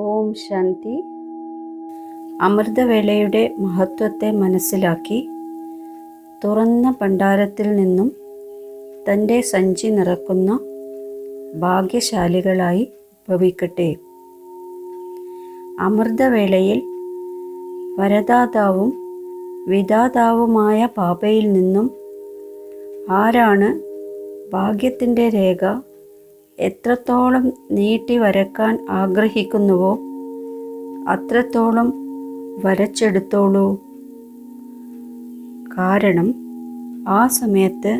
ഓം ശാന്തി. അമൃതവേളയുടെ മഹത്വത്തെ മനസ്സിലാക്കി തുറന്ന ഭണ്ഡാരത്തിൽ നിന്നും തൻ്റെ സഞ്ചി നിറക്കുന്ന ഭാഗ്യശാലികളായി ഭവിക്കട്ടെ. അമൃതവേളയിൽ വരദാതാവും വിധാതാവുമായ ബാബയിൽ നിന്നും ആരാണ് ഭാഗ്യത്തിൻ്റെ രേഖ എത്രത്തോളം നീട്ടി വരക്കാൻ ആഗ്രഹിക്കുന്നുവോ അത്രത്തോളം വരച്ചെടുത്തോളൂ. കാരണം ആ സമയത്ത്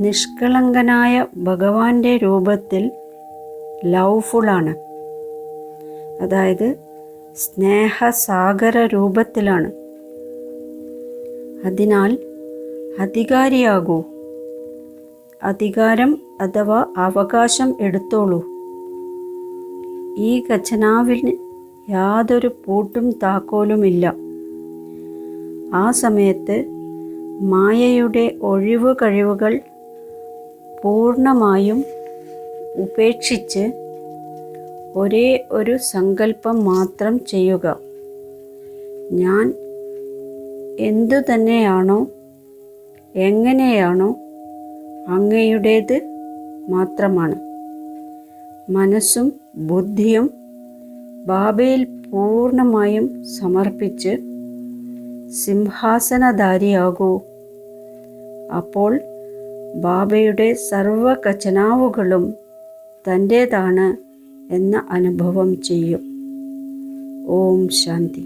നിഷ്കളങ്കനായ ഭഗവാന്റെ രൂപത്തിൽ ലവ്ഫുള്ളാണ്, അതായത് സ്നേഹസാഗര രൂപത്തിലാണ്. അതിനാൽ അധികാരിയാകൂ. അധികാരം അഥവാ അവകാശം എടുത്തോളൂ. ഈ ഖജനാവിന് യാതൊരു പൂട്ടും താക്കോലുമില്ല. ആ സമയത്ത് മായയുടെ ഒഴിവു കഴിവുകൾ പൂർണ്ണമായും ഉപേക്ഷിച്ച് ഒരേ ഒരു സങ്കല്പം മാത്രം ചെയ്യുക. ഞാൻ എന്തു തന്നെയാണോ എങ്ങനെയാണോ അങ്ങയുടേത് മാത്രമാണ്. മനസ്സും ബുദ്ധിയും ബാബയിൽ പൂർണ്ണമായും സമർപ്പിച്ച് സിംഹാസനധാരിയാകൂ. അപ്പോൾ ബാബയുടെ സർവ്വ ഖജനാവുകളും തൻ്റേതാണ് എന്ന അനുഭവം ചെയ്യും. ഓം ശാന്തി.